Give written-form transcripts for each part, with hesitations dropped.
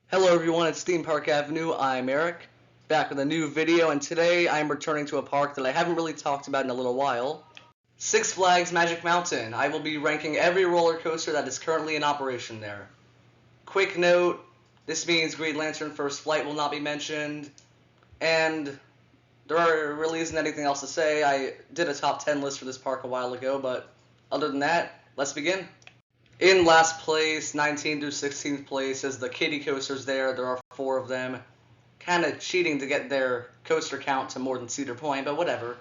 Hello everyone, it's Theme Park Avenue. I'm Eric, back with a new video, and today I'm returning to a park that I haven't really talked about in a little while. Six Flags Magic Mountain. I will be ranking every roller coaster that is currently in operation there. Quick note, this means Green Lantern First Flight will not be mentioned, and there really isn't anything else to say. I did a top 10 list for this park a while ago, but other than that, let's begin. In last place, 19th through 16th place, is the Kiddie Coasters there. There are 4 of them. Kind of cheating to get their coaster count to more than Cedar Point, but whatever.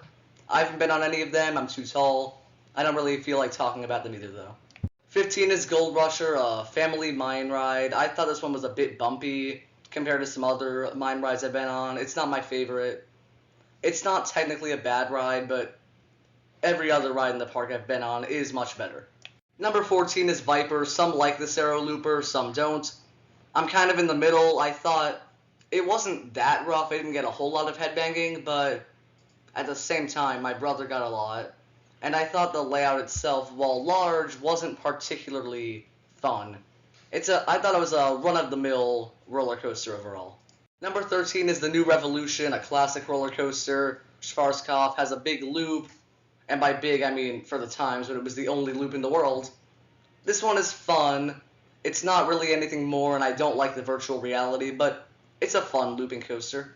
I haven't been on any of them. I'm too tall. I don't really feel like talking about them either, though. 15 is Goldrusher, a family mine ride. I thought this one was a bit bumpy compared to some other mine rides I've been on. It's not my favorite. It's not technically a bad ride, but every other ride in the park I've been on is much better. Number 14 is Viper. Some like this Arrow Looper, some don't. I'm kind of in the middle. I thought it wasn't that rough. I didn't get a whole lot of headbanging, but at the same time, my brother got a lot. And I thought the layout itself, while large, wasn't particularly fun. I thought it was a run-of-the-mill roller coaster overall. Number 13 is the New Revolution, a classic roller coaster. Schwarzkopf has a big loop. And by big, I mean for the times when it was the only loop in the world. This one is fun. It's not really anything more, and I don't like the virtual reality, but it's a fun looping coaster.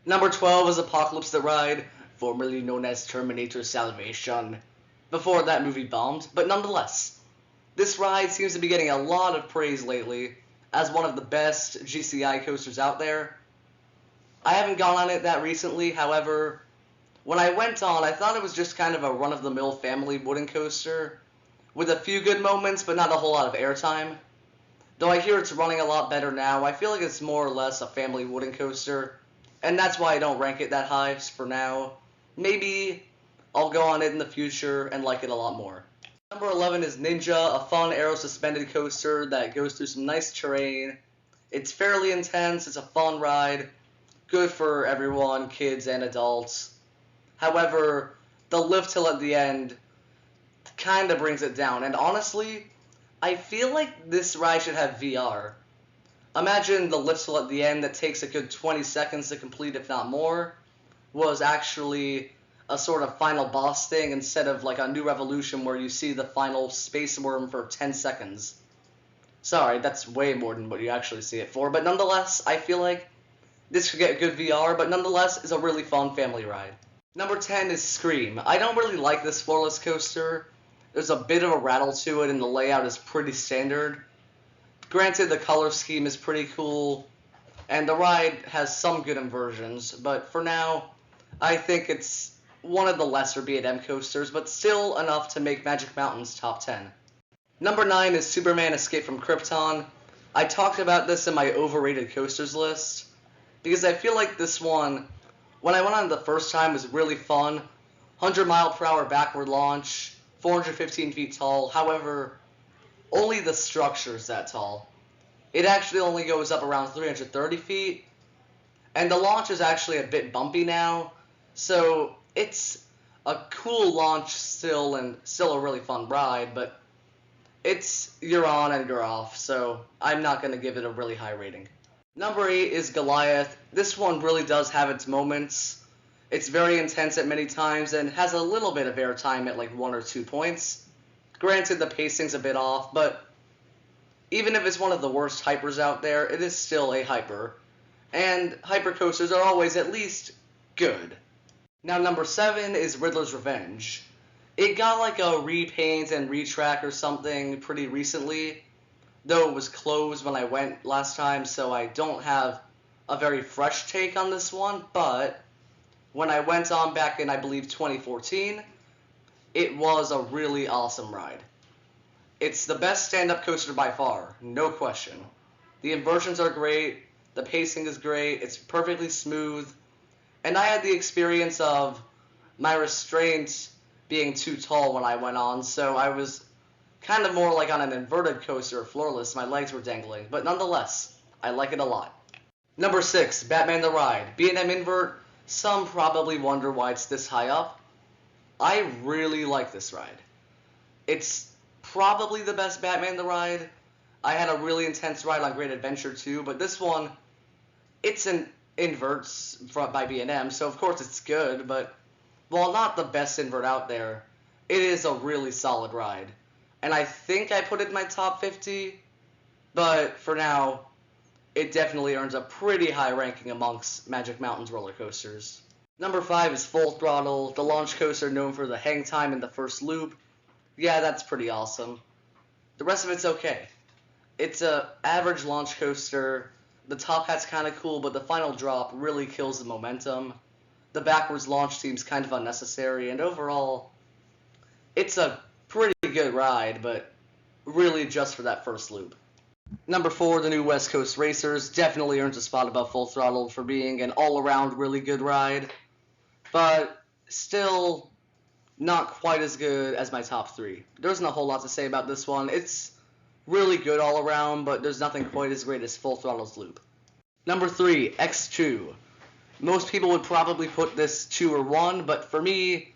Number 12 is Apocalypse the Ride, formerly known as Terminator Salvation, before that movie bombed, but nonetheless. This ride seems to be getting a lot of praise lately as one of the best GCI coasters out there. I haven't gone on it that recently, however, when I went on, I thought it was just kind of a run-of-the-mill family wooden coaster with a few good moments, but not a whole lot of airtime. Though I hear it's running a lot better now, I feel like it's more or less a family wooden coaster, and that's why I don't rank it that high for now. Maybe I'll go on it in the future and like it a lot more. Number 11 is Ninja, a fun aero-suspended coaster that goes through some nice terrain. It's fairly intense, it's a fun ride, good for everyone, kids and adults. However, the lift hill at the end kind of brings it down. And honestly, I feel like this ride should have VR. Imagine the lift hill at the end that takes a good 20 seconds to complete, if not more, was actually a sort of final boss thing instead of like a New Revolution where you see the final space worm for 10 seconds. Sorry, that's way more than what you actually see it for. But nonetheless, I feel like this could get good VR, but nonetheless is a really fun family ride. Number 10 is Scream. I don't really like this floorless coaster. There's a bit of a rattle to it and the layout is pretty standard. Granted, the color scheme is pretty cool and the ride has some good inversions, but for now, I think it's one of the lesser B&M coasters, but still enough to make Magic Mountain's top 10. Number 9 is Superman Escape from Krypton. I talked about this in my overrated coasters list because I feel like this one, when I went on it the first time, was really fun. 100-mile-per-hour backward launch, 415 feet tall. However, only the structure is that tall. It actually only goes up around 330 feet. And the launch is actually a bit bumpy now. So it's a cool launch still and still a really fun ride. But you're on and you're off. So I'm not going to give it a really high rating. Number 8 is Goliath. This one really does have its moments. It's very intense at many times and has a little bit of airtime at like 1 or 2 points. Granted, the pacing's a bit off, but even if it's one of the worst hypers out there, it is still a hyper. And hyper coasters are always at least good. Now number 7 is Riddlers Revenge. It got like a repaint and retrack or something pretty recently, though it was closed when I went last time, so I don't have a very fresh take on this one, but when I went on back in, I believe, 2014, it was a really awesome ride. It's the best stand-up coaster by far, no question. The inversions are great, the pacing is great, it's perfectly smooth, and I had the experience of my restraint being too tall when I went on, so I was kind of more like on an inverted coaster, floorless, my legs were dangling, but nonetheless, I like it a lot. Number 6, Batman the Ride. B&M invert, some probably wonder why it's this high up. I really like this ride. It's probably the best Batman the Ride. I had a really intense ride on Great Adventure too, but this one, it's an inverts by B&M, so of course it's good, but while not the best invert out there, it is a really solid ride. And I think I put it in my top 50, but for now, it definitely earns a pretty high ranking amongst Magic Mountain's roller coasters. Number 5 is Full Throttle, the launch coaster known for the hang time in the first loop. Yeah, that's pretty awesome. The rest of it's okay. It's a average launch coaster. The top hat's kind of cool, but the final drop really kills the momentum. The backwards launch seems kind of unnecessary, and overall, it's a pretty good ride, but really just for that first loop. Number 4, the new West Coast Racers, definitely earns a spot above Full Throttle for being an all-around really good ride, but still not quite as good as my top 3. There isn't a whole lot to say about this one. It's really good all around, but there's nothing quite as great as Full Throttle's loop. Number 3, X2. Most people would probably put this 2 or 1, but for me,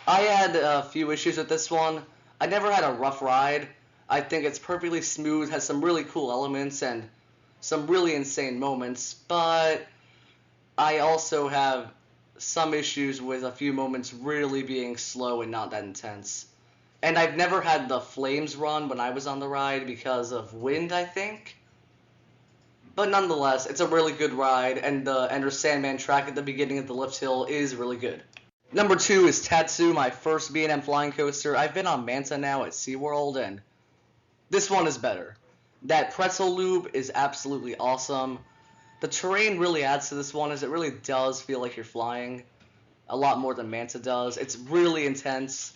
I had a few issues with this one. I never had a rough ride. I think it's perfectly smooth, has some really cool elements and some really insane moments, but I also have some issues with a few moments really being slow and not that intense. And I've never had the flames run when I was on the ride because of wind, I think. But nonetheless, it's a really good ride, and the Ender Sandman track at the beginning of the lift hill is really good. Number 2 is Tatsu, my first B&M flying coaster. I've been on Manta now at SeaWorld, and this one is better. That pretzel loop is absolutely awesome. The terrain really adds to this one, as it really does feel like you're flying a lot more than Manta does. It's really intense.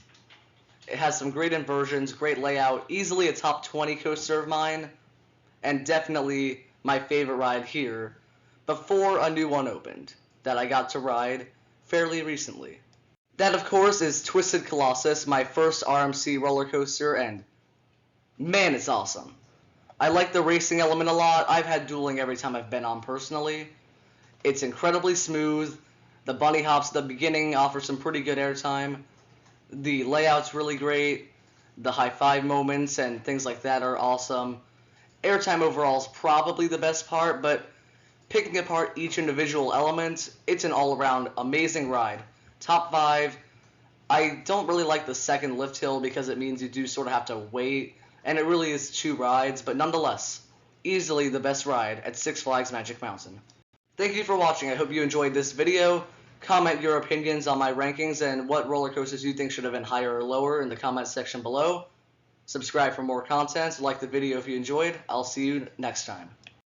It has some great inversions, great layout, easily a top 20 coaster of mine, and definitely my favorite ride here before a new one opened that I got to ride fairly recently. That, of course, is Twisted Colossus, my first RMC roller coaster, and man, it's awesome. I like the racing element a lot. I've had dueling every time I've been on personally. It's incredibly smooth. The bunny hops at the beginning offer some pretty good airtime. The layout's really great. The high five moments and things like that are awesome. Airtime overall is probably the best part, but picking apart each individual element, it's an all-around amazing ride. Top 5. I don't really like the second lift hill because it means you do sort of have to wait, and it really is 2 rides, but nonetheless, easily the best ride at Six Flags Magic Mountain. Thank you for watching. I hope you enjoyed this video. Comment your opinions on my rankings and what roller coasters you think should have been higher or lower in the comment section below. Subscribe for more content. Like the video if you enjoyed. I'll see you next time.